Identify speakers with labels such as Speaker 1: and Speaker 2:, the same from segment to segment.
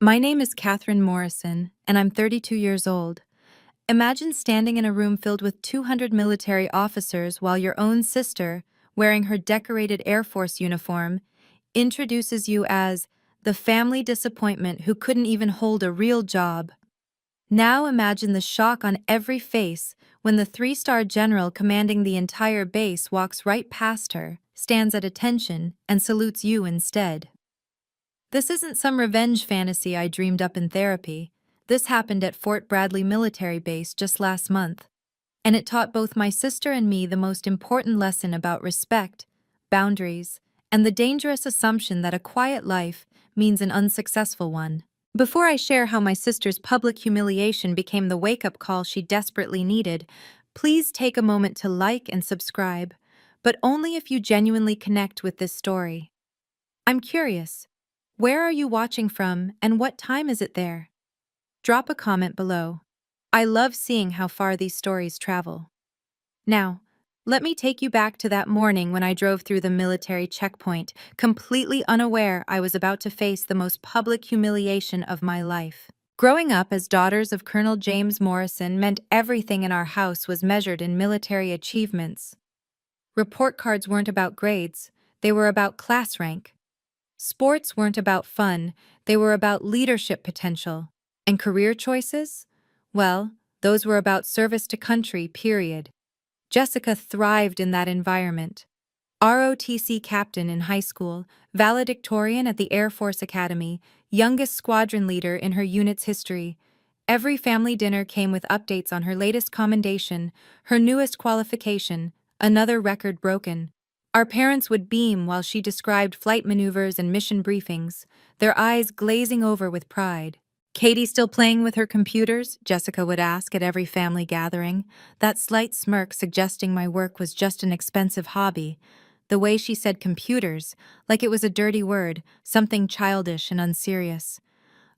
Speaker 1: My name is Catherine Morrison, and I'm 32 years old. Imagine standing in a room filled with 200 military officers while your own sister, wearing her decorated Air Force uniform, introduces you as the family disappointment who couldn't even hold a real job. Now imagine the shock on every face when the three-star general commanding the entire base walks right past her, stands at attention, and salutes you instead. This isn't some revenge fantasy I dreamed up in therapy. This happened at Fort Bradley Military Base just last month, and it taught both my sister and me the most important lesson about respect, boundaries, and the dangerous assumption that a quiet life means an unsuccessful one. Before I share how my sister's public humiliation became the wake-up call she desperately needed, please take a moment to like and subscribe, but only if you genuinely connect with this story. I'm curious. Where are you watching from, and what time is it there? Drop a comment below. I love seeing how far these stories travel. Now, let me take you back to that morning when I drove through the military checkpoint, completely unaware I was about to face the most public humiliation of my life. Growing up as daughters of Colonel James Morrison meant everything in our house was measured in military achievements. Report cards weren't about grades, they were about class rank. Sports weren't about fun, they were about leadership potential. And career choices? Well, those were about service to country, period. Jessica thrived in that environment. ROTC captain in high school, valedictorian at the Air Force Academy, youngest squadron leader in her unit's history. Every family dinner came with updates on her latest commendation, her newest qualification, another record broken. Our parents would beam while she described flight maneuvers and mission briefings, their eyes glazing over with pride. "Katie still playing with her computers?" Jessica would ask at every family gathering, that slight smirk suggesting my work was just an expensive hobby. The way she said computers, like it was a dirty word, something childish and unserious.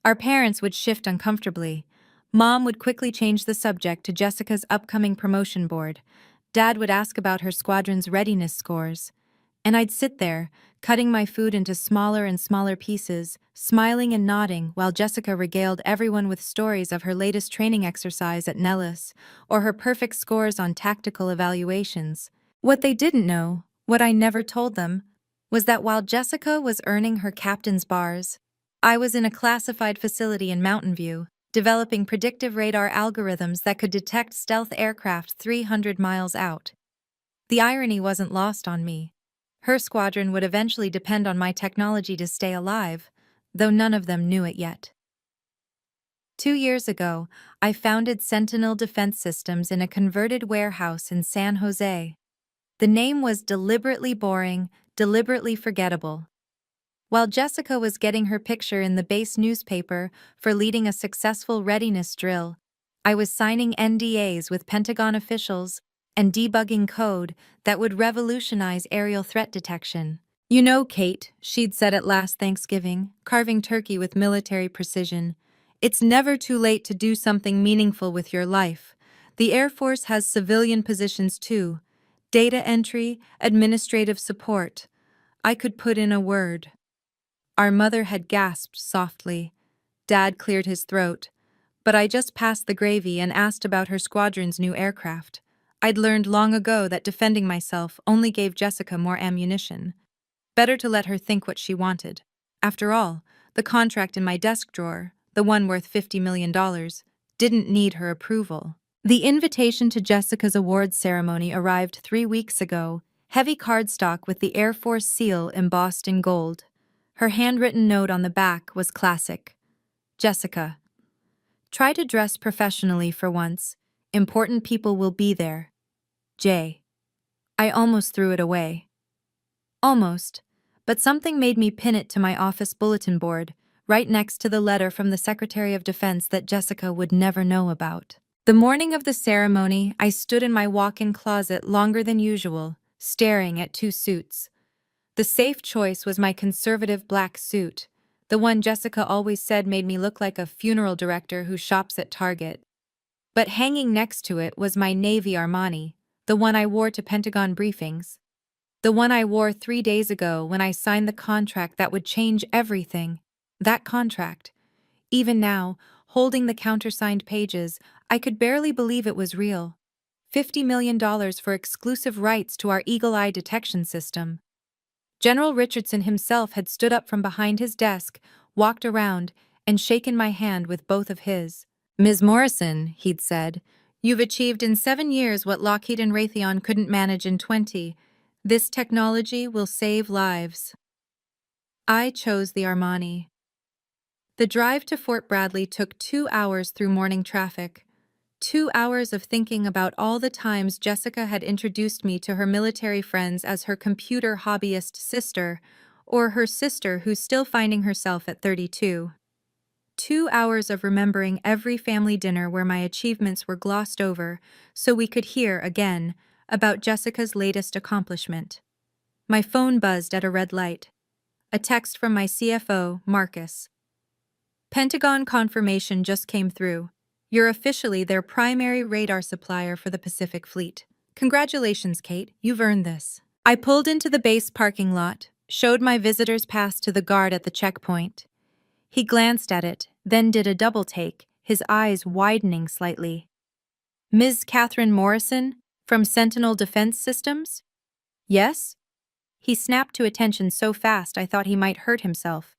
Speaker 1: Our parents would shift uncomfortably. Mom would quickly change the subject to Jessica's upcoming promotion board. Dad would ask about her squadron's readiness scores. And I'd sit there, cutting my food into smaller and smaller pieces, smiling and nodding while Jessica regaled everyone with stories of her latest training exercise at Nellis or her perfect scores on tactical evaluations. What they didn't know, what I never told them, was that while Jessica was earning her captain's bars, I was in a classified facility in Mountain View, developing predictive radar algorithms that could detect stealth aircraft 300 miles out. The irony wasn't lost on me. Her squadron would eventually depend on my technology to stay alive, though none of them knew it yet. 2 years ago, I founded Sentinel Defense Systems in a converted warehouse in San Jose. The name was deliberately boring, deliberately forgettable. While Jessica was getting her picture in the base newspaper for leading a successful readiness drill, I was signing NDAs with Pentagon officials and debugging code that would revolutionize aerial threat detection. "You know, Kate," she'd said at last Thanksgiving, carving turkey with military precision, "it's never too late to do something meaningful with your life. The Air Force has civilian positions too. Data entry, administrative support. I could put in a word." Our mother had gasped softly. Dad cleared his throat. But I just passed the gravy and asked about her squadron's new aircraft. I'd learned long ago that defending myself only gave Jessica more ammunition. Better to let her think what she wanted. After all, the contract in my desk drawer, the one worth $50 million, didn't need her approval. The invitation to Jessica's awards ceremony arrived 3 weeks ago, heavy cardstock with the Air Force seal embossed in gold. Her handwritten note on the back was classic. "Jessica, try to dress professionally for once. Important people will be there. J." I almost threw it away. Almost, but something made me pin it to my office bulletin board, right next to the letter from the Secretary of Defense that Jessica would never know about. The morning of the ceremony, I stood in my walk-in closet longer than usual, staring at two suits. The safe choice was my conservative black suit, the one Jessica always said made me look like a funeral director who shops at Target. But hanging next to it was my navy Armani, the one I wore to Pentagon briefings. The one I wore 3 days ago when I signed the contract that would change everything. That contract. Even now, holding the countersigned pages, I could barely believe it was real. $50 million for exclusive rights to our Eagle Eye detection system. General Richardson himself had stood up from behind his desk, walked around, and shaken my hand with both of his. "Ms. Morrison," he'd said, "you've achieved in 7 years what Lockheed and Raytheon couldn't manage in 20. This technology will save lives." I chose the Armani. The drive to Fort Bradley took 2 hours through morning traffic. 2 hours of thinking about all the times Jessica had introduced me to her military friends as her computer hobbyist sister, or her sister who's still finding herself at 32. 2 hours of remembering every family dinner where my achievements were glossed over so we could hear, again, about Jessica's latest accomplishment. My phone buzzed at a red light. A text from my CFO, Marcus. "Pentagon confirmation just came through. You're officially their primary radar supplier for the Pacific Fleet. Congratulations, Kate, you've earned this." I pulled into the base parking lot, showed my visitor's pass to the guard at the checkpoint. He glanced at it, then did a double take, his eyes widening slightly. "Ms. Catherine Morrison, from Sentinel Defense Systems?" "Yes?" He snapped to attention so fast I thought he might hurt himself.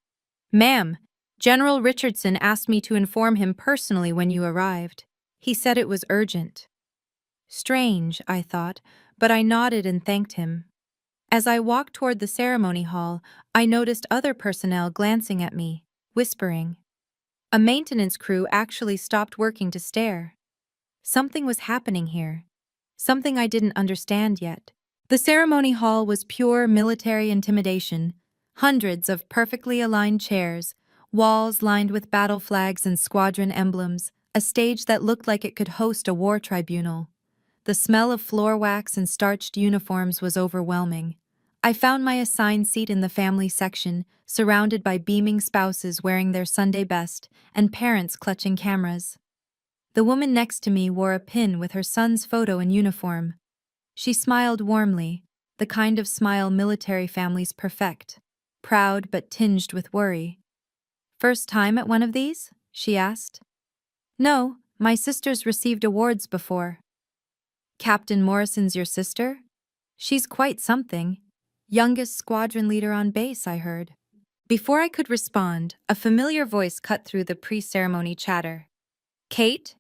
Speaker 1: "Ma'am, General Richardson asked me to inform him personally when you arrived. He said it was urgent." Strange, I thought, but I nodded and thanked him. As I walked toward the ceremony hall, I noticed other personnel glancing at me, whispering. A maintenance crew actually stopped working to stare. Something was happening here. Something I didn't understand yet. The ceremony hall was pure military intimidation. Hundreds of perfectly aligned chairs, walls lined with battle flags and squadron emblems, a stage that looked like it could host a war tribunal. The smell of floor wax and starched uniforms was overwhelming. I found my assigned seat in the family section, surrounded by beaming spouses wearing their Sunday best and parents clutching cameras. The woman next to me wore a pin with her son's photo in uniform. She smiled warmly, the kind of smile military families perfect, proud but tinged with worry. "First time at one of these?" she asked. "No, my sister's received awards before." "Captain Morrison's your sister? She's quite something. Youngest squadron leader on base, I heard." Before I could respond, a familiar voice cut through the pre-ceremony chatter. "Kate?"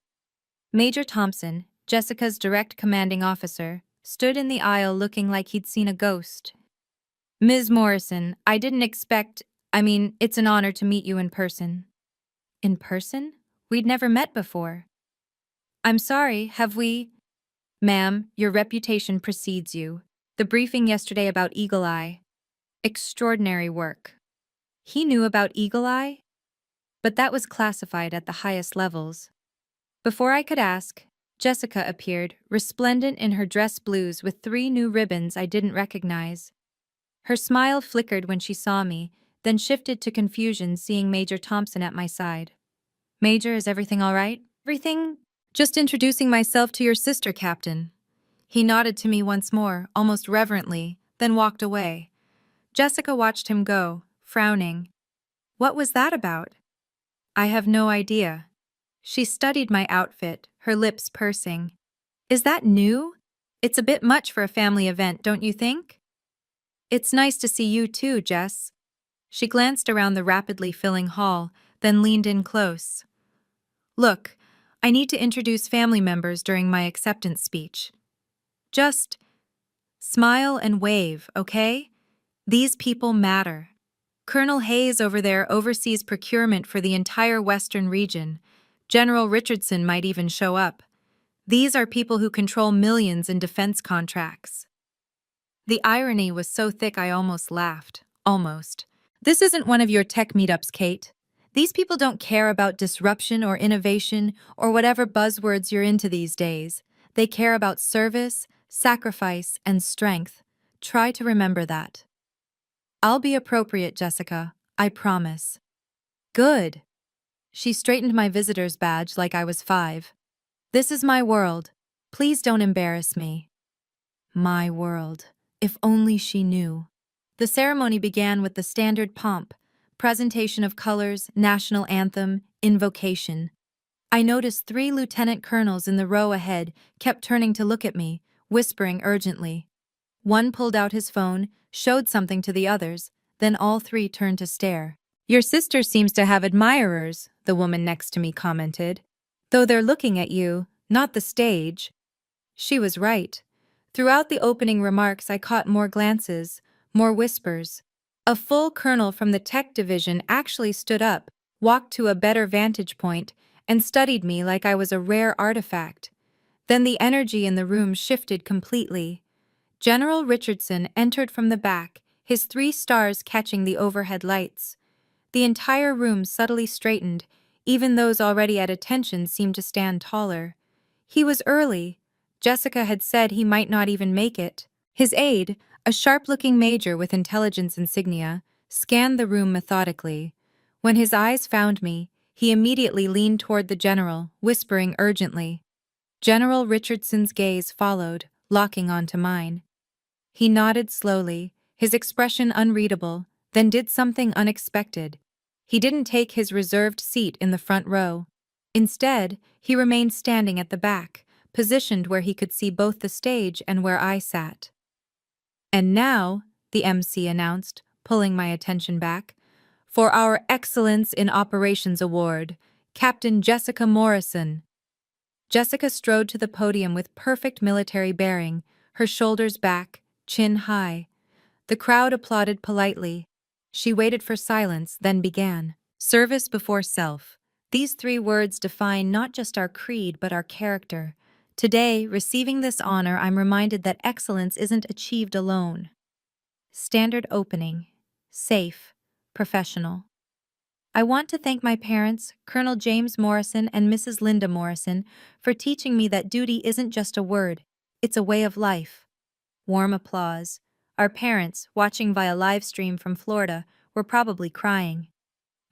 Speaker 1: Major Thompson, Jessica's direct commanding officer, stood in the aisle looking like he'd seen a ghost. "Ms. Morrison, I didn't expect— it's an honor to meet you in person." "In person? We'd never met before." "I'm sorry, have we—" "Ma'am, your reputation precedes you. The briefing yesterday about Eagle Eye. Extraordinary work." He knew about Eagle Eye? But that was classified at the highest levels. Before I could ask, Jessica appeared, resplendent in her dress blues with 3 new ribbons I didn't recognize. Her smile flickered when she saw me, then shifted to confusion seeing Major Thompson at my side. "Major, is everything all right?" "Everything? Just introducing myself to your sister, Captain." He nodded to me once more, almost reverently, then walked away. Jessica watched him go, frowning. What was that about? I have no idea. She studied my outfit, her lips pursing. "Is that new? It's a bit much for a family event, don't you think?" "It's nice to see you too, Jess." She glanced around the rapidly filling hall, then leaned in close. "Look, I need to introduce family members during my acceptance speech. Just smile and wave, okay? These people matter. Colonel Hayes over there oversees procurement for the entire Western region. General Richardson might even show up. These are people who control millions in defense contracts." The irony was so thick I almost laughed. Almost. "This isn't one of your tech meetups, Kate. These people don't care about disruption or innovation or whatever buzzwords you're into these days. They care about service, sacrifice, and strength. Try to remember that." "I'll be appropriate, Jessica. I promise." "Good." She straightened my visitor's badge like I was 5. "This is my world. Please don't embarrass me." My world. If only she knew. The ceremony began with the standard pomp: presentation of colors, national anthem, invocation. I noticed 3 lieutenant colonels in the row ahead kept turning to look at me, whispering urgently. One pulled out his phone, showed something to the others, then all 3 turned to stare. "Your sister seems to have admirers," the woman next to me commented. "Though they're looking at you, not the stage." She was right. Throughout the opening remarks, I caught more glances, more whispers. A full colonel from the tech division actually stood up, walked to a better vantage point, and studied me like I was a rare artifact. Then the energy in the room shifted completely. General Richardson entered from the back, his 3 stars catching the overhead lights. The entire room subtly straightened, even those already at attention seemed to stand taller. He was early. Jessica had said he might not even make it. His aide, a sharp-looking major with intelligence insignia, scanned the room methodically. When his eyes found me, he immediately leaned toward the general, whispering urgently. General Richardson's gaze followed, locking onto mine. He nodded slowly, his expression unreadable, then did something unexpected. He didn't take his reserved seat in the front row. Instead, he remained standing at the back, positioned where he could see both the stage and where I sat. "And now," the MC announced, pulling my attention back, "for our Excellence in Operations Award, Captain Jessica Morrison." Jessica strode to the podium with perfect military bearing, her shoulders back, chin high. The crowd applauded politely. She waited for silence, then began. "Service before self. These 3 words define not just our creed but our character. Today, receiving this honor, I'm reminded that excellence isn't achieved alone." Standard opening. Safe. Professional. "I want to thank my parents, Colonel James Morrison and Mrs. Linda Morrison, for teaching me that duty isn't just a word, it's a way of life." Warm applause. Our parents, watching via live stream from Florida, were probably crying.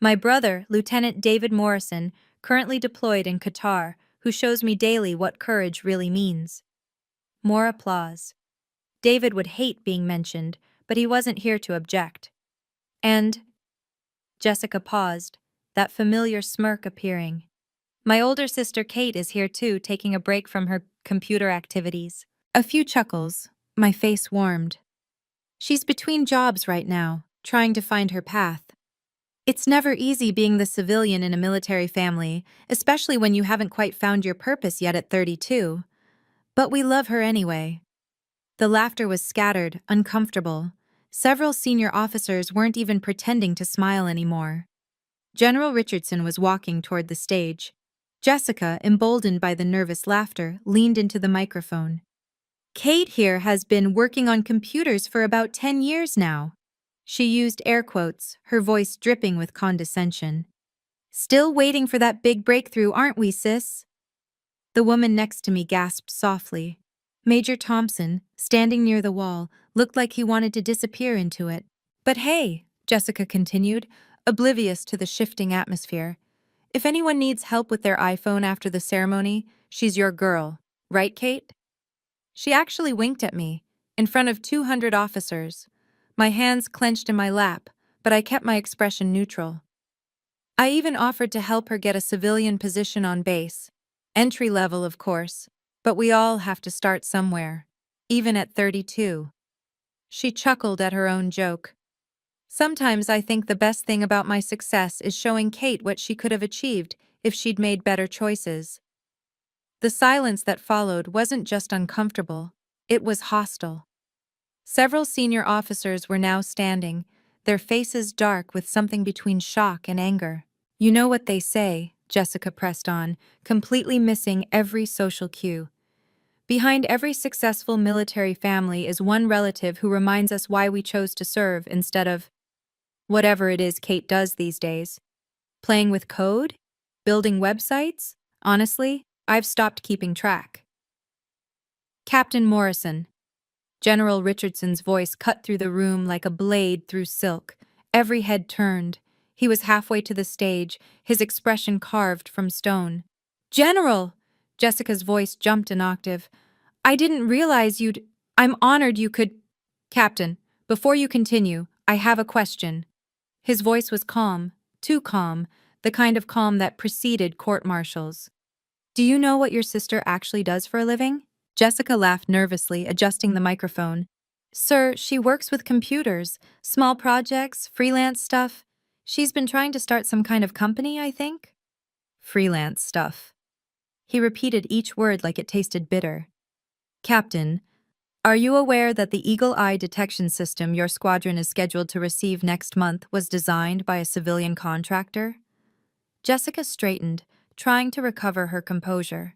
Speaker 1: "My brother, Lieutenant David Morrison, currently deployed in Qatar, who shows me daily what courage really means." More applause. David would hate being mentioned, but he wasn't here to object. "And—" Jessica paused, that familiar smirk appearing. "My older sister Kate is here too, taking a break from her computer activities." A few chuckles. My face warmed. "She's between jobs right now, trying to find her path." It's never easy being the civilian in a military family, especially when you haven't quite found your purpose yet at 32. But we love her anyway. The laughter was scattered, uncomfortable. Several senior officers weren't even pretending to smile anymore. General Richardson was walking toward the stage. Jessica, emboldened by the nervous laughter, leaned into the microphone. "Kate here has been working on computers for about 10 years now." She used air quotes, her voice dripping with condescension. "Still waiting for that big breakthrough, aren't we, sis?" The woman next to me gasped softly. Major Thompson, standing near the wall, looked like he wanted to disappear into it. "But hey," Jessica continued, oblivious to the shifting atmosphere, "if anyone needs help with their iPhone after the ceremony, she's your girl. Right, Kate?" She actually winked at me, in front of 200 officers. My hands clenched in my lap, but I kept my expression neutral. I even offered to help her get a civilian position on base. Entry level, of course, but we all have to start somewhere, even at 32. She chuckled at her own joke. "Sometimes I think the best thing about my success is showing Kate what she could have achieved if she'd made better choices." The silence that followed wasn't just uncomfortable, it was hostile. Several senior officers were now standing, their faces dark with something between shock and anger. "You know what they say," Jessica pressed on, completely missing every social cue. "Behind every successful military family is one relative who reminds us why we chose to serve instead of whatever it is Kate does these days. Playing with code? Building websites? Honestly, I've stopped keeping track." "Captain Morrison." General Richardson's voice cut through the room like a blade through silk. Every head turned. He was halfway to the stage, his expression carved from stone. "General!" Jessica's voice jumped an octave. "I didn't realize you'd— I'm honored you could— Captain, before you continue, I have a question." His voice was calm, too calm, the kind of calm that preceded court-martials. "Do you know what your sister actually does for a living?" Jessica laughed nervously, adjusting the microphone. "Sir, she works with computers, small projects, freelance stuff. She's been trying to start some kind of company, I think." "Freelance stuff." He repeated each word like it tasted bitter. "Captain, are you aware that the Eagle Eye detection system your squadron is scheduled to receive next month was designed by a civilian contractor?" Jessica straightened, trying to recover her composure.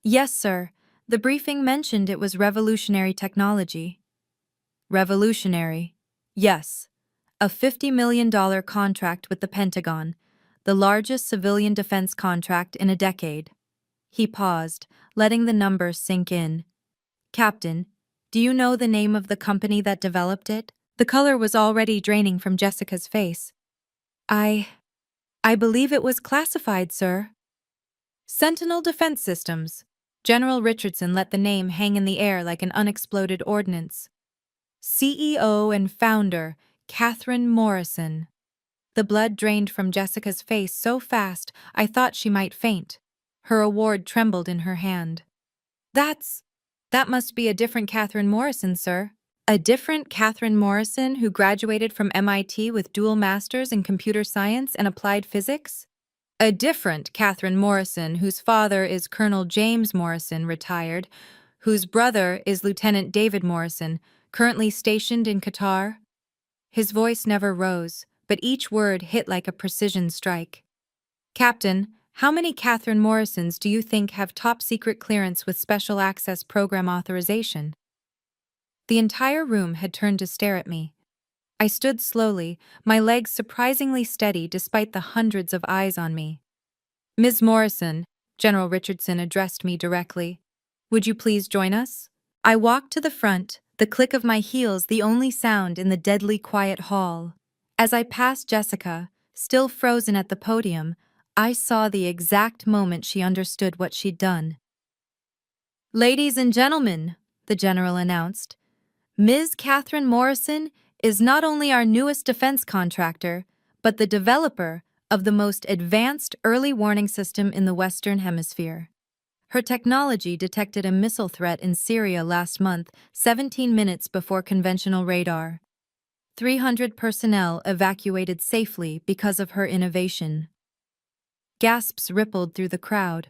Speaker 1: "Yes, sir. The briefing mentioned it was revolutionary technology." "Revolutionary?" "Yes. A $50 million contract with the Pentagon, the largest civilian defense contract in a decade." He paused, letting the numbers sink in. "Captain, do you know the name of the company that developed it?" The color was already draining from Jessica's face. I believe it was classified, sir." "Sentinel Defense Systems." General Richardson let the name hang in the air like an unexploded ordnance. "CEO and founder, Catherine Morrison." The blood drained from Jessica's face so fast I thought she might faint. Her award trembled in her hand. That must be a different Catherine Morrison, sir." "A different Catherine Morrison who graduated from MIT with dual masters in computer science and applied physics?" "A different Catherine Morrison whose father is Colonel James Morrison, retired, whose brother is Lieutenant David Morrison, currently stationed in Qatar." His voice never rose, but each word hit like a precision strike. "Captain, how many Catherine Morrisons do you think have top-secret clearance with special access program authorization?" The entire room had turned to stare at me. I stood slowly, my legs surprisingly steady despite the hundreds of eyes on me. "Ms. Morrison," General Richardson addressed me directly, "would you please join us?" I walked to the front, the click of my heels the only sound in the deadly quiet hall. As I passed Jessica, still frozen at the podium, I saw the exact moment she understood what she'd done. "Ladies and gentlemen," the general announced, "Ms. Catherine Morrison is not only our newest defense contractor, but the developer of the most advanced early warning system in the Western Hemisphere. Her technology detected a missile threat in Syria last month, 17 minutes before conventional radar. 300 personnel evacuated safely because of her innovation." Gasps rippled through the crowd.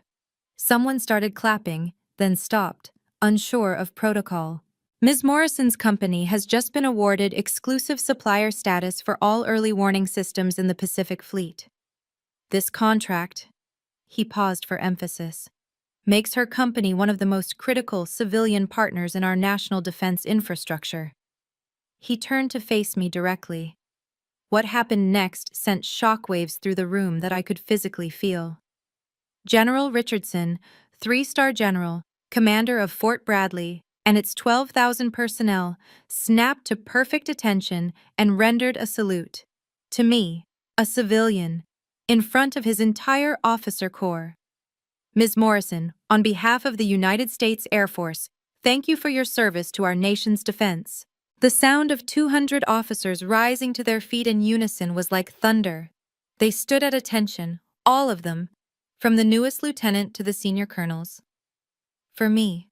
Speaker 1: Someone started clapping, then stopped, unsure of protocol. "Ms. Morrison's company has just been awarded exclusive supplier status for all early warning systems in the Pacific Fleet. This contract," he paused for emphasis, "makes her company one of the most critical civilian partners in our national defense infrastructure." He turned to face me directly. What happened next sent shockwaves through the room that I could physically feel. General Richardson, 3-star general, commander of Fort Bradley, and its 12,000 personnel, snapped to perfect attention and rendered a salute. To me, a civilian, in front of his entire officer corps. "Ms. Morrison, on behalf of the United States Air Force, thank you for your service to our nation's defense." The sound of 200 officers rising to their feet in unison was like thunder. They stood at attention, all of them, from the newest lieutenant to the senior colonels. For me.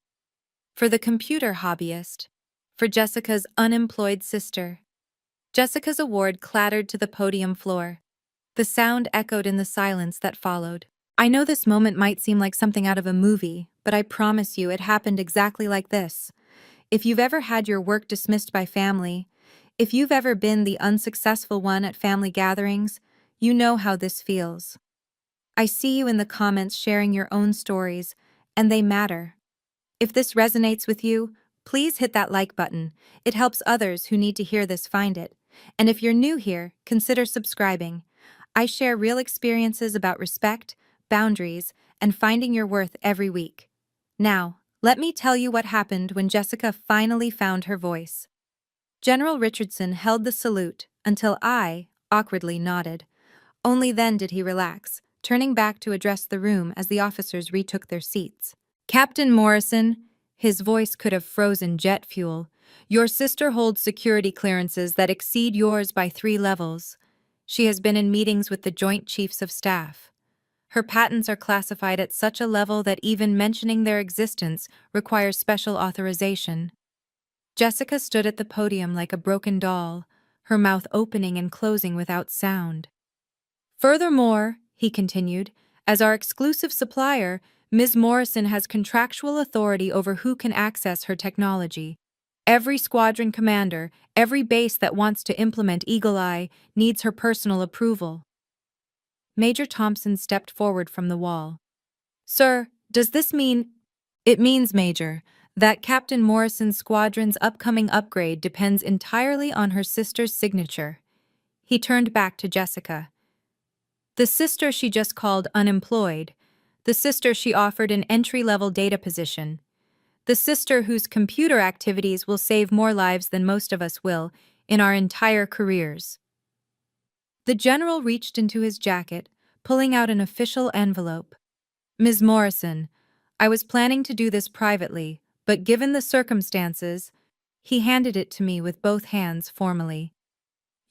Speaker 1: For the computer hobbyist. For Jessica's unemployed sister. Jessica's award clattered to the podium floor. The sound echoed in the silence that followed. I know this moment might seem like something out of a movie, but I promise you it happened exactly like this. If you've ever had your work dismissed by family, if you've ever been the unsuccessful one at family gatherings, you know how this feels. I see you in the comments sharing your own stories, and they matter. If this resonates with you, please hit that like button. It helps others who need to hear this find it. And if you're new here, consider subscribing. I share real experiences about respect, boundaries, and finding your worth every week. Now, let me tell you what happened when Jessica finally found her voice. General Richardson held the salute until I awkwardly nodded. Only then did he relax, turning back to address the room as the officers retook their seats. "Captain Morrison," his voice could have frozen jet fuel, "your sister holds security clearances that exceed yours by 3 levels. She has been in meetings with the Joint Chiefs of Staff. Her patents are classified at such a level that even mentioning their existence requires special authorization. Jessica stood at the podium like a broken doll, her mouth opening and closing without sound. Furthermore, he continued, as our exclusive supplier, Ms. Morrison has contractual authority over who can access her technology. Every squadron commander, every base that wants to implement Eagle Eye needs her personal approval. Major Thompson stepped forward from the wall. Sir, does this mean— It means, Major, that Captain Morrison's squadron's upcoming upgrade depends entirely on her sister's signature. He turned back to Jessica. The sister she just called unemployed, the sister she offered an entry-level data position, the sister whose computer activities will save more lives than most of us will in our entire careers. The general reached into his jacket, pulling out an official envelope. Ms. Morrison, I was planning to do this privately, but given the circumstances, he handed it to me with both hands formally.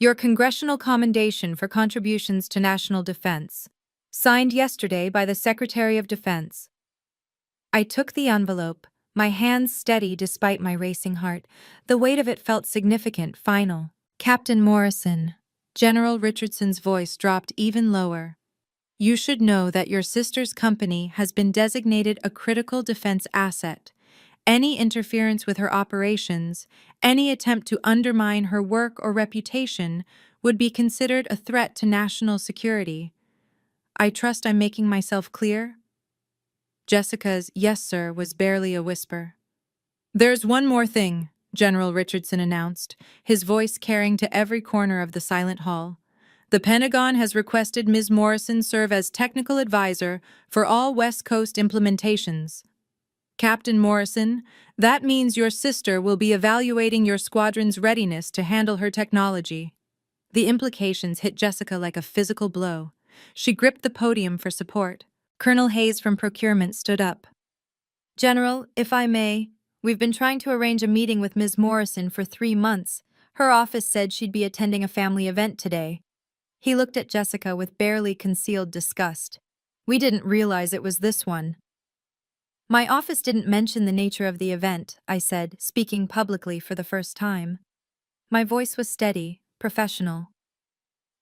Speaker 1: Your Congressional Commendation for Contributions to National Defense, signed yesterday by the Secretary of Defense. I took the envelope, my hands steady despite my racing heart. The weight of it felt significant, final. Captain Morrison. General Richardson's voice dropped even lower. You should know that your sister's company has been designated a critical defense asset. Any interference with her operations, any attempt to undermine her work or reputation would be considered a threat to national security. I trust I'm making myself clear? Jessica's "yes, sir" was barely a whisper. There's one more thing, General Richardson announced, his voice carrying to every corner of the silent hall. The Pentagon has requested Ms. Morrison serve as technical advisor for all West Coast implementations. Captain Morrison, that means your sister will be evaluating your squadron's readiness to handle her technology. The implications hit Jessica like a physical blow. She gripped the podium for support. Colonel Hayes from Procurement stood up. General, if I may, we've been trying to arrange a meeting with Ms. Morrison for 3 months. Her office said she'd be attending a family event today. He looked at Jessica with barely concealed disgust. We didn't realize it was this one. My office didn't mention the nature of the event, I said, speaking publicly for the first time. My voice was steady, professional.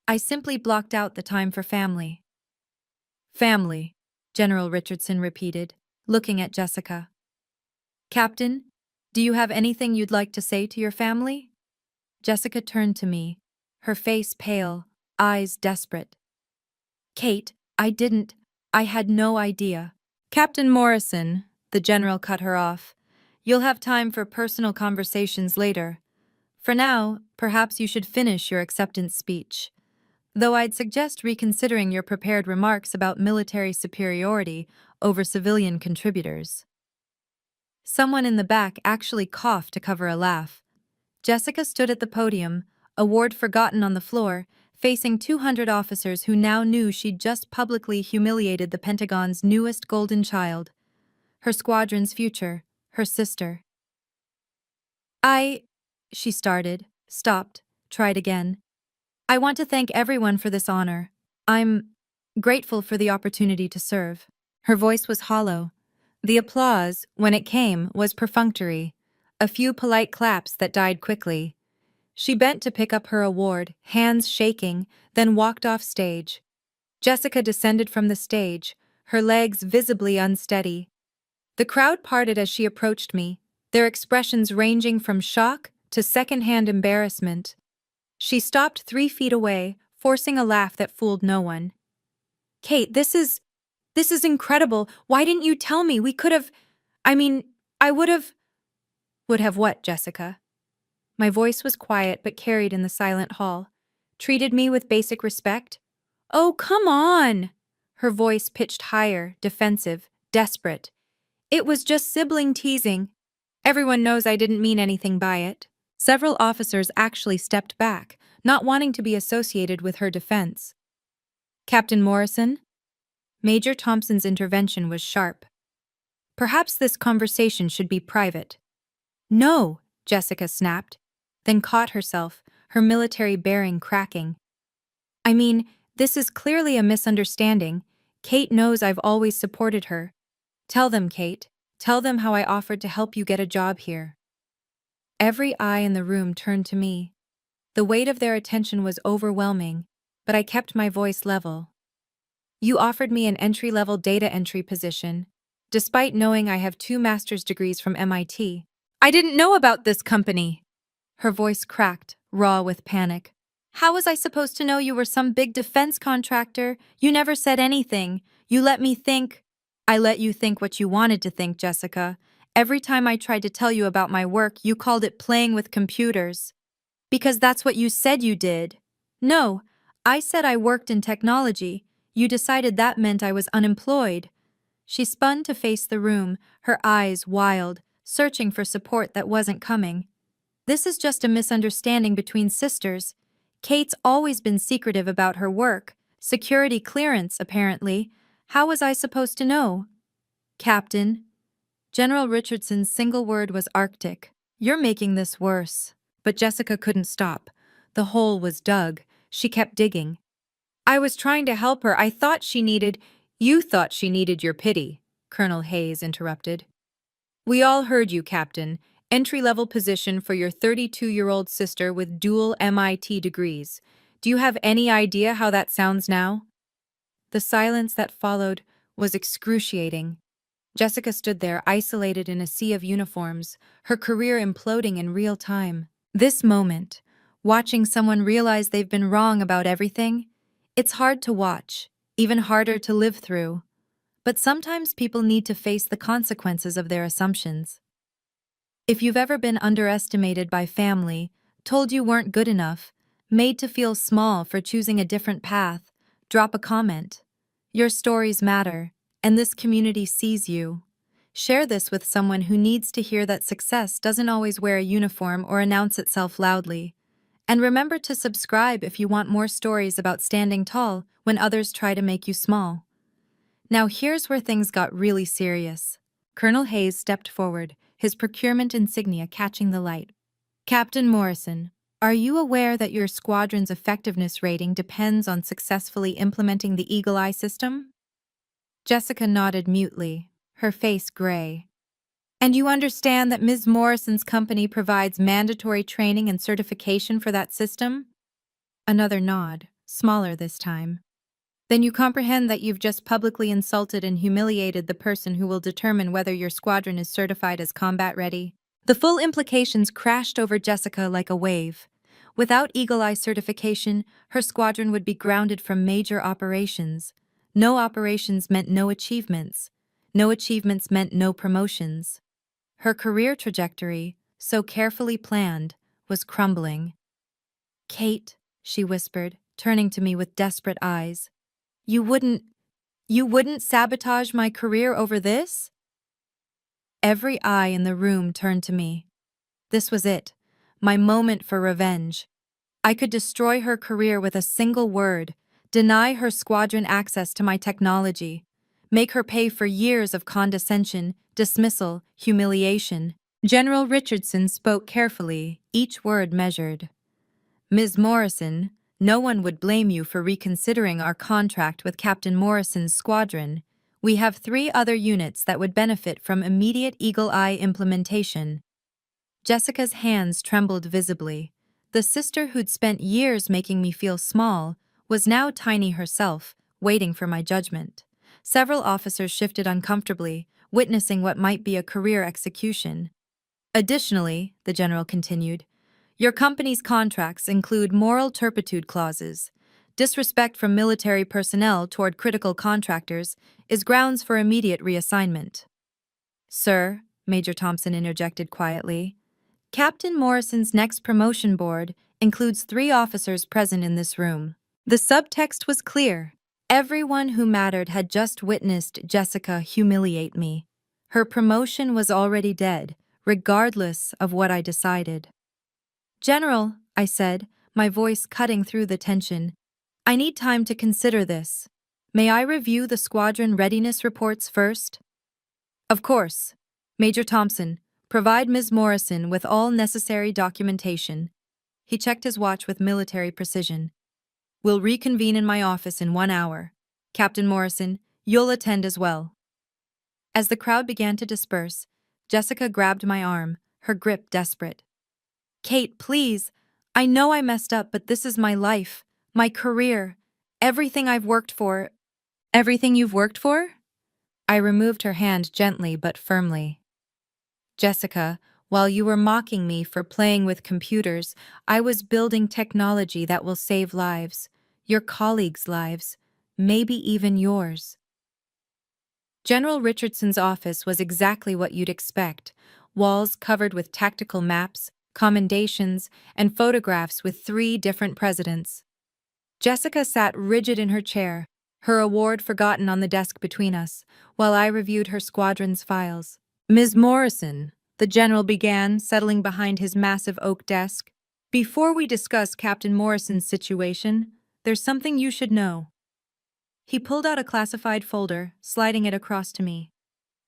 Speaker 1: I simply blocked out the time for family. Family, General Richardson repeated, looking at Jessica. Captain, do you have anything you'd like to say to your family? Jessica turned to me, her face pale, eyes desperate. Kate, I had no idea. Captain Morrison, the general cut her off. You'll have time for personal conversations later. For now, perhaps you should finish your acceptance speech. Though I'd suggest reconsidering your prepared remarks about military superiority over civilian contributors. Someone in the back actually coughed to cover a laugh. Jessica stood at the podium, award forgotten on the floor, facing 200 officers who now knew she'd just publicly humiliated the Pentagon's newest golden child, her squadron's future, her sister. She started, stopped, tried again. I want to thank everyone for this honor. I'm grateful for the opportunity to serve. Her voice was hollow. The applause, when it came, was perfunctory, a few polite claps that died quickly. She bent to pick up her award, hands shaking, then walked off stage. Jessica descended from the stage, her legs visibly unsteady. The crowd parted as she approached me, their expressions ranging from shock to second-hand embarrassment. She stopped 3 feet away, forcing a laugh that fooled no one. Kate, this is incredible. Why didn't you tell me? We could have— I would have— Would have what, Jessica? My voice was quiet but carried in the silent hall. Treated me with basic respect? Oh, come on! Her voice pitched higher, defensive, desperate. It was just sibling teasing. Everyone knows I didn't mean anything by it. Several officers actually stepped back, not wanting to be associated with her defense. Captain Morrison? Major Thompson's intervention was sharp. Perhaps this conversation should be private. No, Jessica snapped, then caught herself, her military bearing cracking. I mean, this is clearly a misunderstanding. Kate knows I've always supported her. Tell them, Kate. Tell them how I offered to help you get a job here. Every eye in the room turned to me. The weight of their attention was overwhelming, but I kept my voice level. You offered me an entry-level data entry position, despite knowing I have 2 master's degrees from MIT. I didn't know about this company. Her voice cracked, raw with panic. How was I supposed to know you were some big defense contractor? You never said anything. You let me think. I let you think what you wanted to think, Jessica. Every time I tried to tell you about my work, you called it playing with computers. Because that's what you said you did. No, I said I worked in technology. You decided that meant I was unemployed. She spun to face the room, her eyes wild, searching for support that wasn't coming. This is just a misunderstanding between sisters. Kate's always been secretive about her work. Security clearance, apparently. How was I supposed to know? Captain. General Richardson's single word was Arctic. You're making this worse. But Jessica couldn't stop. The hole was dug. She kept digging. I was trying to help her. You thought she needed your pity, Colonel Hayes interrupted. We all heard you, Captain. Entry-level position for your 32-year-old sister with dual MIT degrees. Do you have any idea how that sounds now? The silence that followed was excruciating. Jessica stood there, isolated in a sea of uniforms, her career imploding in real time. This moment, watching someone realize they've been wrong about everything, it's hard to watch, even harder to live through. But sometimes people need to face the consequences of their assumptions. If you've ever been underestimated by family, told you weren't good enough, made to feel small for choosing a different path, drop a comment. Your stories matter, and this community sees you. Share this with someone who needs to hear that success doesn't always wear a uniform or announce itself loudly. And remember to subscribe if you want more stories about standing tall when others try to make you small. Now here's where things got really serious. Colonel Hayes stepped forward, his procurement insignia catching the light. Captain Morrison, are you aware that your squadron's effectiveness rating depends on successfully implementing the Eagle Eye system? Jessica nodded mutely, her face gray. And you understand that Ms. Morrison's company provides mandatory training and certification for that system? Another nod, smaller this time. Then you comprehend that you've just publicly insulted and humiliated the person who will determine whether your squadron is certified as combat ready. The full implications crashed over Jessica like a wave. Without Eagle Eye certification, her squadron would be grounded from major operations. No operations meant no achievements. No achievements meant no promotions. Her career trajectory, so carefully planned, was crumbling. Kate, she whispered, turning to me with desperate eyes. You wouldn't sabotage my career over this? Every eye in the room turned to me. This was it, my moment for revenge. I could destroy her career with a single word, deny her squadron access to my technology, make her pay for years of condescension, dismissal, humiliation. General Richardson spoke carefully, each word measured. Ms. Morrison, no one would blame you for reconsidering our contract with Captain Morrison's squadron. We have 3 other units that would benefit from immediate Eagle Eye implementation. Jessica's hands trembled visibly. The sister who'd spent years making me feel small was now tiny herself, waiting for my judgment. Several officers shifted uncomfortably, witnessing what might be a career execution. Additionally, the general continued, your company's contracts include moral turpitude clauses. Disrespect from military personnel toward critical contractors is grounds for immediate reassignment. Sir, Major Thompson interjected quietly, Captain Morrison's next promotion board includes 3 officers present in this room. The subtext was clear. Everyone who mattered had just witnessed Jessica humiliate me. Her promotion was already dead, regardless of what I decided. General, I said, my voice cutting through the tension, I need time to consider this. May I review the squadron readiness reports first? Of course. Major Thompson, provide Ms. Morrison with all necessary documentation. He checked his watch with military precision. We'll reconvene in my office in 1 hour. Captain Morrison, you'll attend as well." As the crowd began to disperse, Jessica grabbed my arm, her grip desperate. "Kate, please. I know I messed up, but this is my life, my career, everything I've worked for." "Everything you've worked for?" I removed her hand gently but firmly. "Jessica, while you were mocking me for playing with computers, I was building technology that will save lives, your colleagues' lives, maybe even yours." General Richardson's office was exactly what you'd expect: walls covered with tactical maps, commendations, and photographs with 3 different presidents. Jessica sat rigid in her chair, her award forgotten on the desk between us, while I reviewed her squadron's files. "Ms. Morrison," the general began, settling behind his massive oak desk, "before we discuss Captain Morrison's situation, there's something you should know." He pulled out a classified folder, sliding it across to me.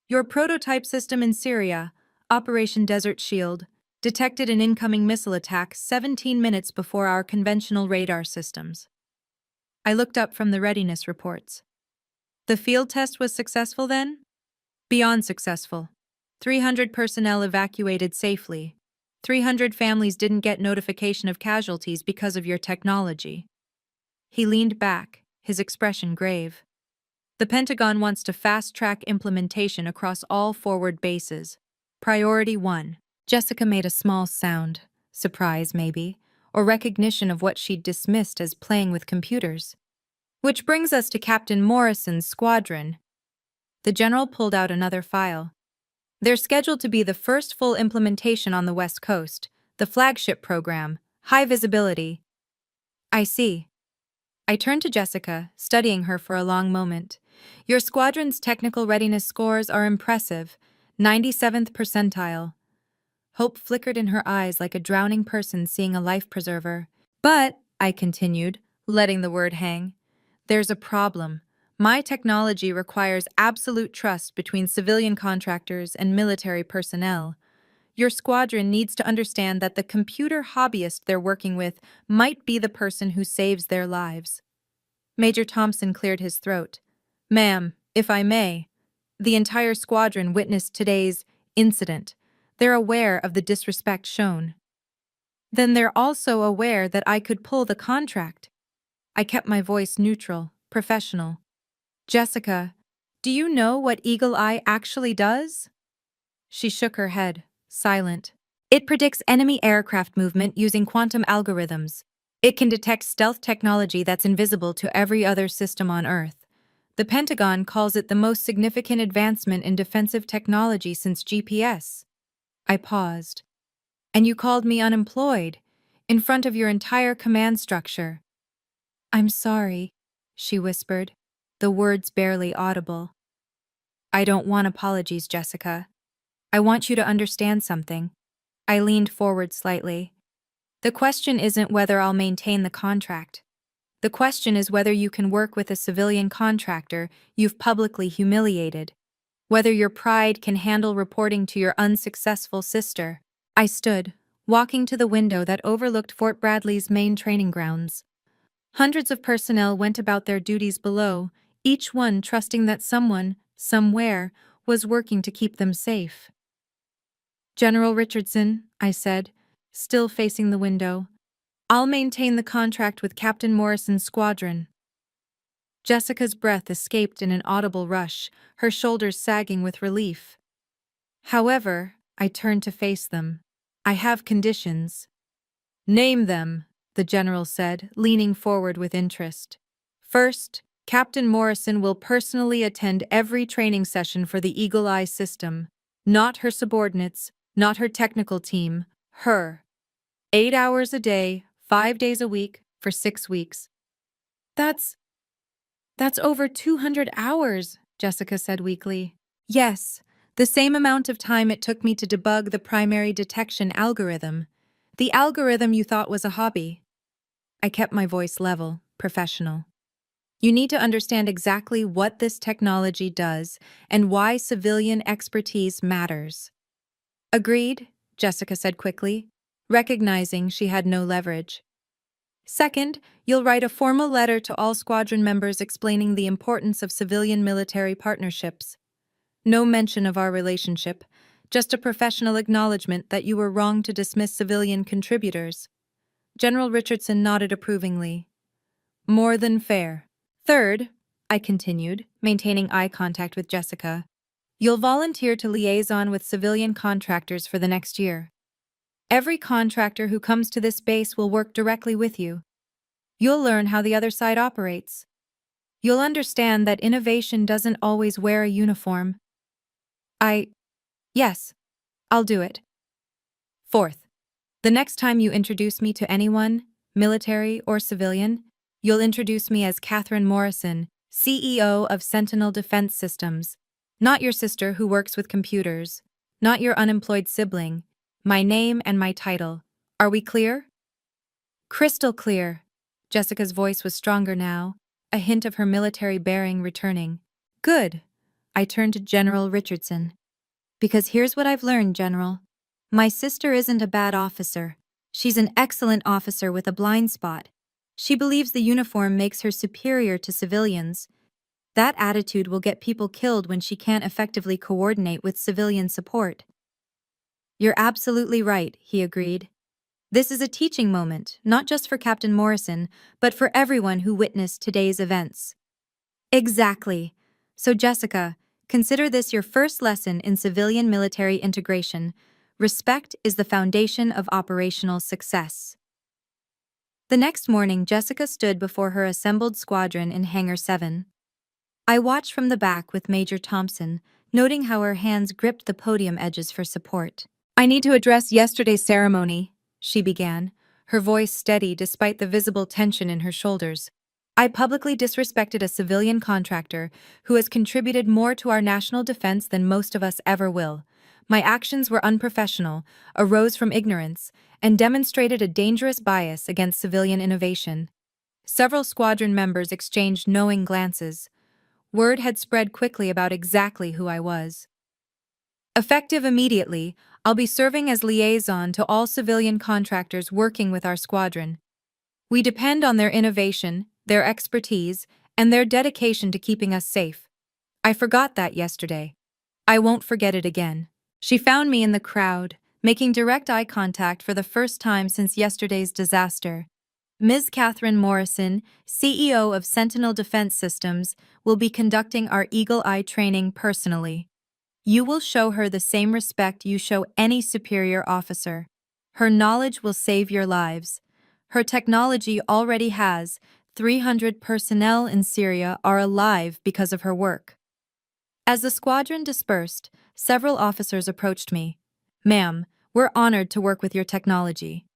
Speaker 1: "Your prototype system in Syria, Operation Desert Shield, detected an incoming missile attack 17 minutes before our conventional radar systems." I looked up from the readiness reports. "The field test was successful then?" "Beyond successful. 300 personnel evacuated safely. 300 families didn't get notification of casualties because of your technology." He leaned back, his expression grave. "The Pentagon wants to fast-track implementation across all forward bases. Priority 1. Jessica made a small sound, surprise maybe, or recognition of what she'd dismissed as playing with computers. "Which brings us to Captain Morrison's squadron." The general pulled out another file. "They're scheduled to be the first full implementation on the West Coast, the flagship program, high visibility." "I see." I turned to Jessica, studying her for a long moment. "Your squadron's technical readiness scores are impressive, 97th percentile." Hope flickered in her eyes like a drowning person seeing a life preserver. "But," I continued, letting the word hang, "there's a problem. My technology requires absolute trust between civilian contractors and military personnel. Your squadron needs to understand that the computer hobbyist they're working with might be the person who saves their lives." Major Thompson cleared his throat. "Ma'am, if I may, the entire squadron witnessed today's incident. They're aware of the disrespect shown." "Then they're also aware that I could pull the contract." I kept my voice neutral, professional. "Jessica, do you know what Eagle Eye actually does?" She shook her head, silent. "It predicts enemy aircraft movement using quantum algorithms. It can detect stealth technology that's invisible to every other system on Earth. The Pentagon calls it the most significant advancement in defensive technology since GPS." I paused. "And you called me unemployed, in front of your entire command structure." "I'm sorry," she whispered, the words barely audible. "I don't want apologies, Jessica. I want you to understand something." I leaned forward slightly. "The question isn't whether I'll maintain the contract. The question is whether you can work with a civilian contractor you've publicly humiliated. Whether your pride can handle reporting to your unsuccessful sister." I stood, walking to the window that overlooked Fort Bradley's main training grounds. Hundreds of personnel went about their duties below, each one trusting that someone, somewhere, was working to keep them safe. "General Richardson," I said, still facing the window, "I'll maintain the contract with Captain Morrison's squadron." Jessica's breath escaped in an audible rush, her shoulders sagging with relief. "However," I turned to face them, "I have conditions." "Name them," the general said, leaning forward with interest. "First, Captain Morrison will personally attend every training session for the Eagle Eye system. Not her subordinates, not her technical team, her. 8 hours a day, 5 days a week, for 6 weeks. That's over 200 hours, Jessica said weakly. "Yes, the same amount of time it took me to debug the primary detection algorithm. The algorithm you thought was a hobby." I kept my voice level, professional. "You need to understand exactly what this technology does and why civilian expertise matters." "Agreed," Jessica said quickly, recognizing she had no leverage. Second, you'll write a formal letter to all squadron members explaining the importance of civilian-military partnerships. No mention of our relationship, just a professional acknowledgement that you were wrong to dismiss civilian contributors. General Richardson nodded approvingly. More than fair. Third, I continued, maintaining eye contact with Jessica, you'll volunteer to liaison with civilian contractors for the next year. Every contractor who comes to this base will work directly with you. You'll learn how the other side operates. You'll understand that innovation doesn't always wear a uniform. Yes, I'll do it. Fourth, the next time you introduce me to anyone, military or civilian, you'll introduce me as Catherine Morrison, CEO of Sentinel Defense Systems. Not your sister who works with computers. Not your unemployed sibling. My name and my title. Are we clear? Crystal clear. Jessica's voice was stronger now, a hint of her military bearing returning. Good. I turned to General Richardson. Because here's what I've learned, General. My sister isn't a bad officer. She's an excellent officer with a blind spot. She believes the uniform makes her superior to civilians. That attitude will get people killed when she can't effectively coordinate with civilian support. You're absolutely right, he agreed. This is a teaching moment, not just for Captain Morrison, but for everyone who witnessed today's events. Exactly. So, Jessica, consider this your first lesson in civilian-military integration. Respect is the foundation of operational success. The next morning, Jessica stood before her assembled squadron in Hangar 7. I watched from the back with Major Thompson, noting how her hands gripped the podium edges for support. I need to address yesterday's ceremony, she began, her voice steady despite the visible tension in her shoulders. I publicly disrespected a civilian contractor who has contributed more to our national defense than most of us ever will. My actions were unprofessional, arose from ignorance, and demonstrated a dangerous bias against civilian innovation. Several squadron members exchanged knowing glances. Word had spread quickly about exactly who I was. Effective immediately, I'll be serving as liaison to all civilian contractors working with our squadron. We depend on their innovation, their expertise, and their dedication to keeping us safe. I forgot that yesterday. I won't forget it again. She found me in the crowd, making direct eye contact for the first time since yesterday's disaster. Ms. Catherine Morrison, CEO of Sentinel Defense Systems, will be conducting our Eagle Eye training personally. You will show her the same respect you show any superior officer. Her knowledge will save your lives. Her technology already has 300 personnel in Syria are alive because of her work. As the squadron dispersed, several officers approached me. Ma'am, we're honored to work with your technology.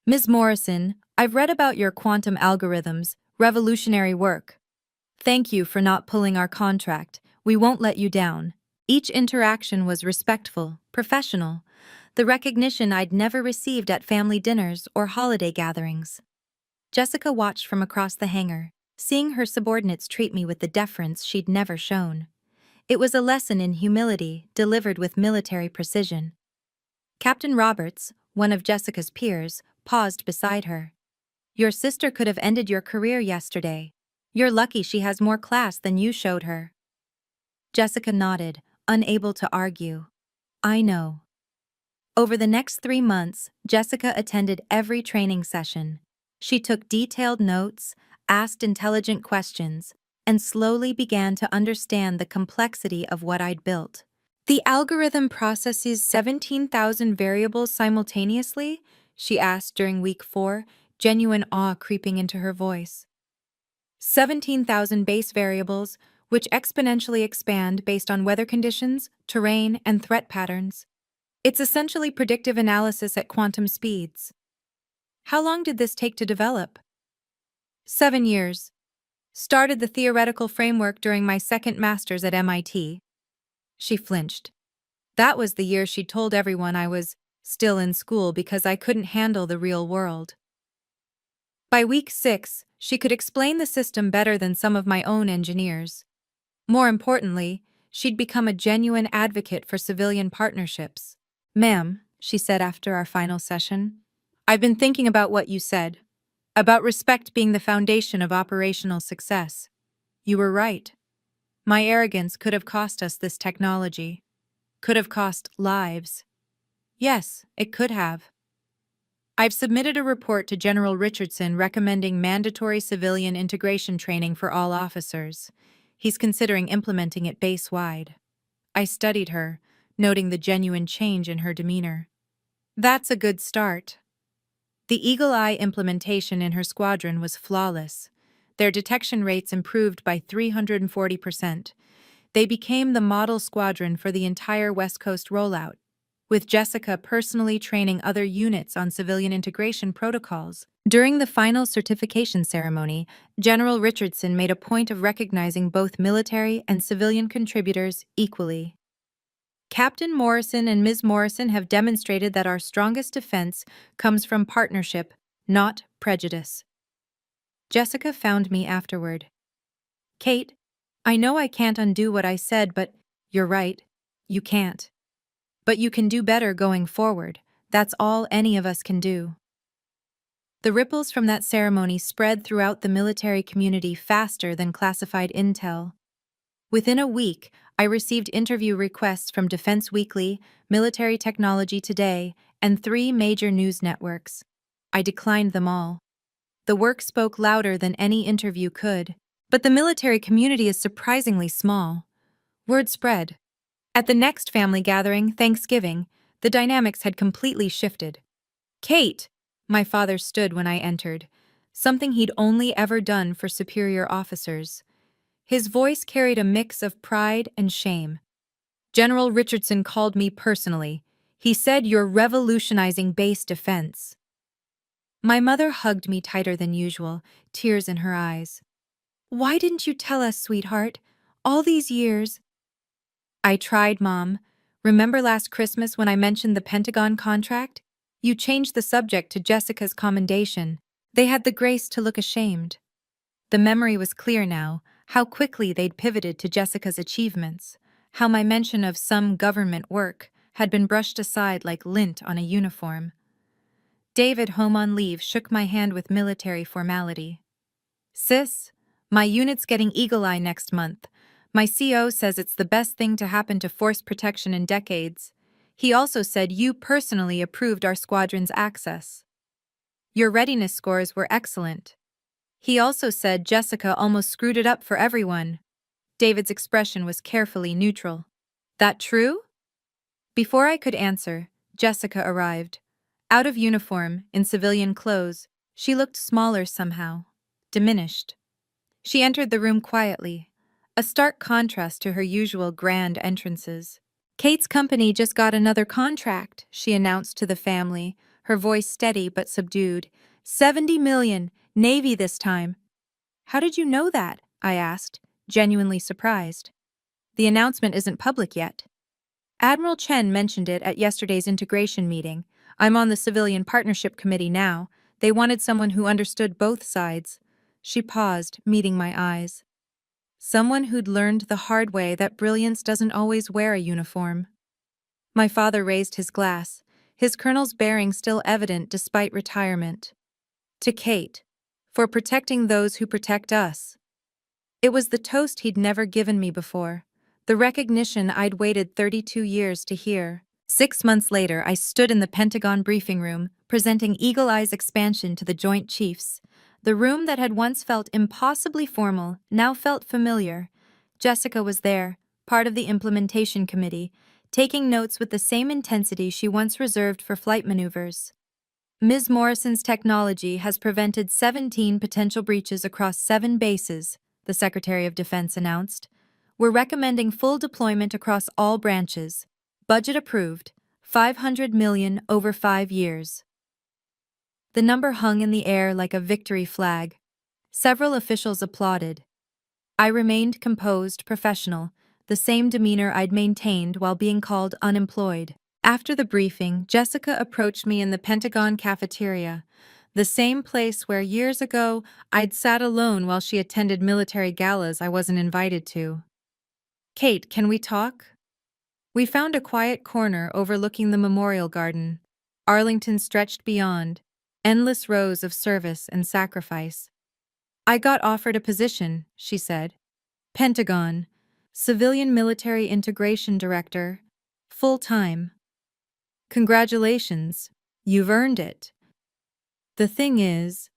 Speaker 1: Ms. Morrison, I've read about your quantum algorithms, revolutionary work. Thank you for not pulling our contract. We won't let you down. Each interaction was respectful, professional, the recognition I'd never received at family dinners or holiday gatherings. Jessica watched from across the hangar, seeing her subordinates treat me with the deference she'd never shown. It was a lesson in humility delivered with military precision. Captain Roberts, one of Jessica's peers, paused beside her. Your sister could have ended your career yesterday. You're lucky she has more class than you showed her. Jessica nodded, unable to argue. I know. Over the next 3 months, Jessica attended every training session. She took detailed notes, asked intelligent questions, and slowly began to understand the complexity of what I'd built. The algorithm processes 17,000 variables simultaneously? She asked during week 4, genuine awe creeping into her voice. 17,000 base variables, which exponentially expand based on weather conditions, terrain, and threat patterns. It's essentially predictive analysis at quantum speeds. How long did this take to develop? 7 years. Started the theoretical framework during my second master's at MIT. She flinched. That was the year she told everyone I was still in school because I couldn't handle the real world. By week 6, she could explain the system better than some of my own engineers. More importantly, she'd become a genuine advocate for civilian partnerships. Ma'am, she said after our final session, I've been thinking about what you said. About respect being the foundation of operational success. You were right. My arrogance could have cost us this technology. Could have cost lives. Yes, it could have. I've submitted a report to General Richardson recommending mandatory civilian integration training for all officers. He's considering implementing it base-wide. I studied her, noting the genuine change in her demeanor. That's a good start. The Eagle Eye implementation in her squadron was flawless. Their detection rates improved by 340%. They became the model squadron for the entire West Coast rollout, with Jessica personally training other units on civilian integration protocols. During the final certification ceremony, General Richardson made a point of recognizing both military and civilian contributors equally. Captain Morrison and Ms. Morrison have demonstrated that our strongest defense comes from partnership, not prejudice. Jessica found me afterward. Kate, I know I can't undo what I said, but you're right. You can't. But you can do better going forward. That's all any of us can do. The ripples from that ceremony spread throughout the military community faster than classified intel. Within a week, I received interview requests from Defense Weekly, Military Technology Today, and 3 major news networks. I declined them all. The work spoke louder than any interview could. But the military community is surprisingly small. Word spread. At the next family gathering, Thanksgiving, the dynamics had completely shifted. Kate! My father stood when I entered, something he'd only ever done for superior officers. His voice carried a mix of pride and shame. General Richardson called me personally. He said you're revolutionizing base defense. My mother hugged me tighter than usual, tears in her eyes. Why didn't you tell us, sweetheart? All these years. I tried, Mom. Remember last Christmas when I mentioned the Pentagon contract? You changed the subject to Jessica's commendation. They had the grace to look ashamed. The memory was clear now, how quickly they'd pivoted to Jessica's achievements, how my mention of some government work had been brushed aside like lint on a uniform. David, home on leave, shook my hand with military formality. Sis, my unit's getting Eagle Eye next month. My CO says it's the best thing to happen to force protection in decades. He also said you personally approved our squadron's access. Your readiness scores were excellent. He also said Jessica almost screwed it up for everyone. David's expression was carefully neutral. That true? Before I could answer, Jessica arrived. Out of uniform, in civilian clothes, she looked smaller somehow, diminished. She entered the room quietly, a stark contrast to her usual grand entrances. Kate's company just got another contract, she announced to the family, her voice steady but subdued. 70 million, Navy this time. How did you know that? I asked, genuinely surprised. The announcement isn't public yet. Admiral Chen mentioned it at yesterday's integration meeting. I'm on the Civilian Partnership Committee now. They wanted someone who understood both sides. She paused, meeting my eyes. Someone who'd learned the hard way that brilliance doesn't always wear a uniform. My father raised his glass, his colonel's bearing still evident despite retirement. To Kate, for protecting those who protect us. It was the toast he'd never given me before, the recognition I'd waited 32 years to hear. 6 months later, I stood in the Pentagon briefing room, presenting Eagle Eye's expansion to the Joint Chiefs. The room that had once felt impossibly formal now felt familiar. Jessica was there, part of the implementation committee, taking notes with the same intensity she once reserved for flight maneuvers. Ms. Morrison's technology has prevented 17 potential breaches across 7 bases, the Secretary of Defense announced. We're recommending full deployment across all branches. Budget approved, $500 million over 5 years. The number hung in the air like a victory flag. Several officials applauded. I remained composed, professional, the same demeanor I'd maintained while being called unemployed. After the briefing, Jessica approached me in the Pentagon cafeteria, the same place where years ago I'd sat alone while she attended military galas I wasn't invited to. Kate, can we talk? We found a quiet corner overlooking the memorial garden. Arlington stretched beyond, Endless rows of service and sacrifice. I got offered a position, she said. Pentagon, Civilian Military Integration Director, full-time. Congratulations, you've earned it. The thing is,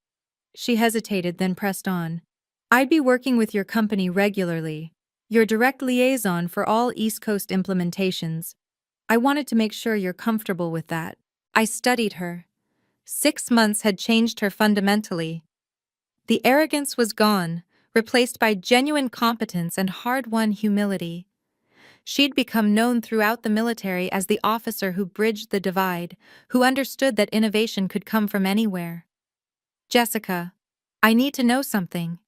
Speaker 1: she hesitated then pressed on. I'd be working with your company regularly, your direct liaison for all East Coast implementations. I wanted to make sure you're comfortable with that. I studied her. 6 months had changed her fundamentally. The arrogance was gone, replaced by genuine competence and hard-won humility. She'd become known throughout the military as the officer who bridged the divide, who understood that innovation could come from anywhere. Jessica, I need to know something.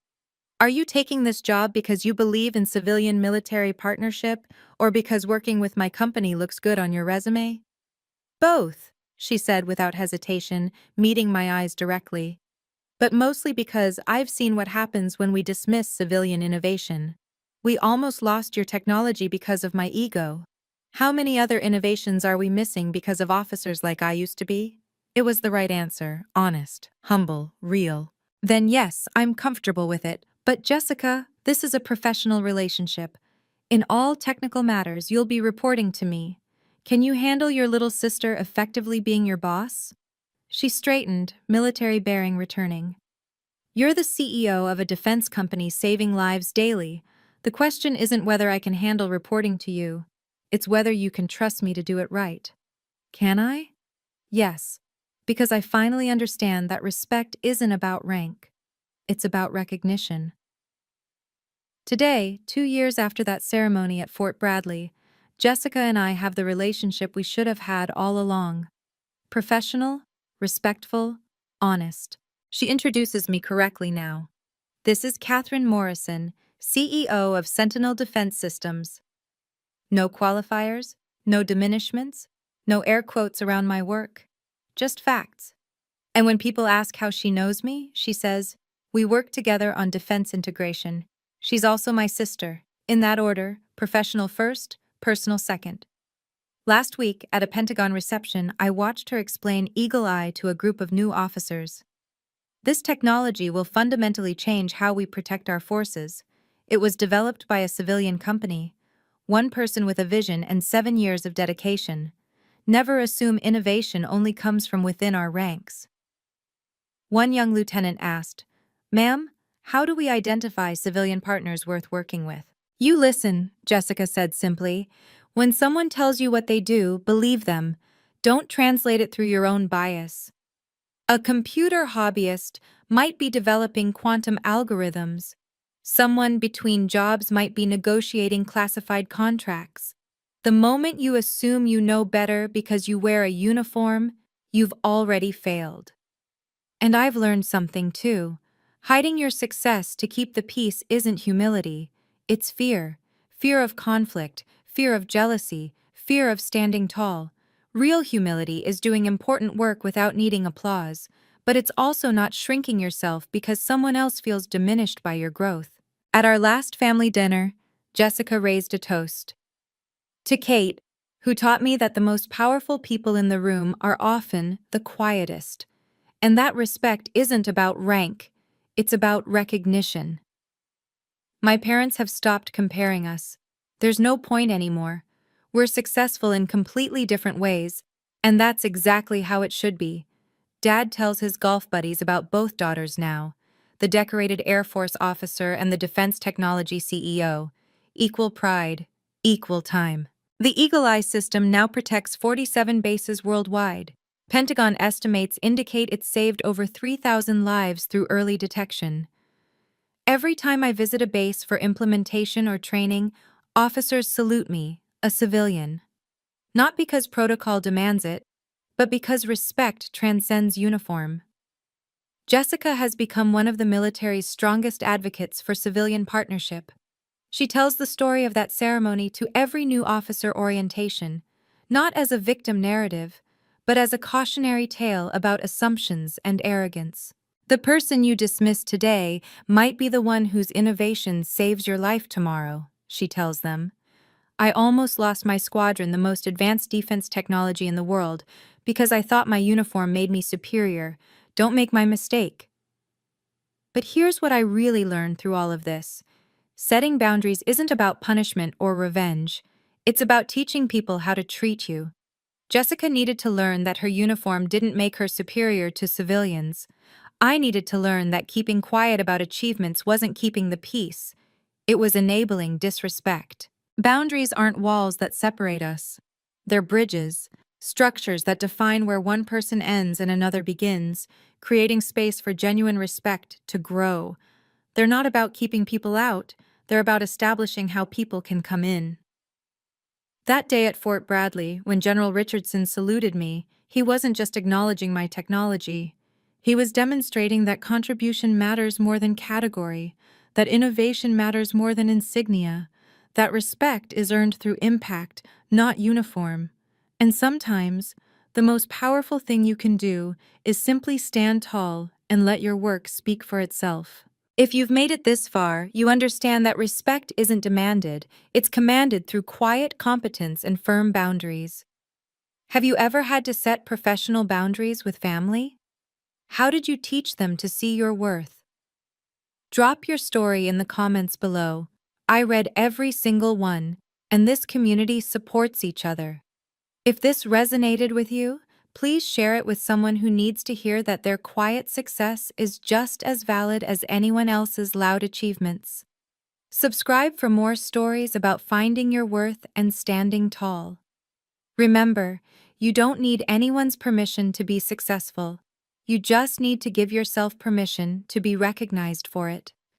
Speaker 1: Are you taking this job because you believe in civilian-military partnership or because working with my company looks good on your resume? Both, she said without hesitation, meeting my eyes directly. But mostly because I've seen what happens when we dismiss civilian innovation. We almost lost your technology because of my ego. How many other innovations are we missing because of officers like I used to be? It was the right answer, honest, humble, real. Then yes, I'm comfortable with it. But Jessica, this is a professional relationship. In all technical matters, you'll be reporting to me. Can you handle your little sister effectively being your boss? She straightened, military bearing returning. You're the CEO of a defense company saving lives daily. The question isn't whether I can handle reporting to you. It's whether you can trust me to do it right. Can I? Yes, because I finally understand that respect isn't about rank. It's about recognition. Today, 2 years after that ceremony at Fort Bradley, Jessica and I have the relationship we should have had all along. Professional, respectful, honest. She introduces me correctly now. This is Catherine Morrison, CEO of Sentinel Defense Systems. No qualifiers, no diminishments, no air quotes around my work. Just facts. And when people ask how she knows me, she says, we work together on defense integration. She's also my sister. In that order, professional first, personal second. Last week, at a Pentagon reception, I watched her explain Eagle Eye to a group of new officers. This technology will fundamentally change how we protect our forces. It was developed by a civilian company, one person with a vision and 7 years of dedication. Never assume innovation only comes from within our ranks. One young lieutenant asked, "Ma'am, how do we identify civilian partners worth working with?" You listen, Jessica said simply. When someone tells you what they do, believe them. Don't translate it through your own bias. A computer hobbyist might be developing quantum algorithms. Someone between jobs might be negotiating classified contracts. The moment you assume you know better because you wear a uniform, you've already failed. And I've learned something too. Hiding your success to keep the peace isn't humility, it's fear. Fear of conflict, fear of jealousy, fear of standing tall. Real humility is doing important work without needing applause, but it's also not shrinking yourself because someone else feels diminished by your growth. At our last family dinner, Jessica raised a toast. To Kate, who taught me that the most powerful people in the room are often the quietest. And that respect isn't about rank, it's about recognition. My parents have stopped comparing us. There's no point anymore. We're successful in completely different ways, and that's exactly how it should be. Dad tells his golf buddies about both daughters now, the decorated Air Force officer and the defense technology CEO. Equal pride, equal time. The Eagle Eye system now protects 47 bases worldwide. Pentagon estimates indicate it saved over 3,000 lives through early detection. Every time I visit a base for implementation or training, officers salute me, a civilian. Not because protocol demands it, but because respect transcends uniform. Jessica has become one of the military's strongest advocates for civilian partnership. She tells the story of that ceremony to every new officer orientation, not as a victim narrative, but as a cautionary tale about assumptions and arrogance. The person you dismiss today might be the one whose innovation saves your life tomorrow, she tells them. I almost lost my squadron, the most advanced defense technology in the world, because I thought my uniform made me superior, Don't make my mistake. But here's what I really learned through all of this. Setting boundaries isn't about punishment or revenge. It's about teaching people how to treat you. Jessica needed to learn that her uniform didn't make her superior to civilians. I needed to learn that keeping quiet about achievements wasn't keeping the peace. It was enabling disrespect. Boundaries aren't walls that separate us. They're bridges, structures that define where one person ends and another begins, creating space for genuine respect to grow. They're not about keeping people out, they're about establishing how people can come in. That day at Fort Bradley, when General Richardson saluted me, he wasn't just acknowledging my technology. He was demonstrating that contribution matters more than category, that innovation matters more than insignia, that respect is earned through impact, not uniform. And sometimes, the most powerful thing you can do is simply stand tall and let your work speak for itself. If you've made it this far, you understand that respect isn't demanded, it's commanded through quiet competence and firm boundaries. Have you ever had to set professional boundaries with family? How did you teach them to see your worth? Drop your story in the comments below. I read every single one, and this community supports each other. If this resonated with you, please share it with someone who needs to hear that their quiet success is just as valid as anyone else's loud achievements. Subscribe for more stories about finding your worth and standing tall. Remember, you don't need anyone's permission to be successful. You just need to give yourself permission to be recognized for it.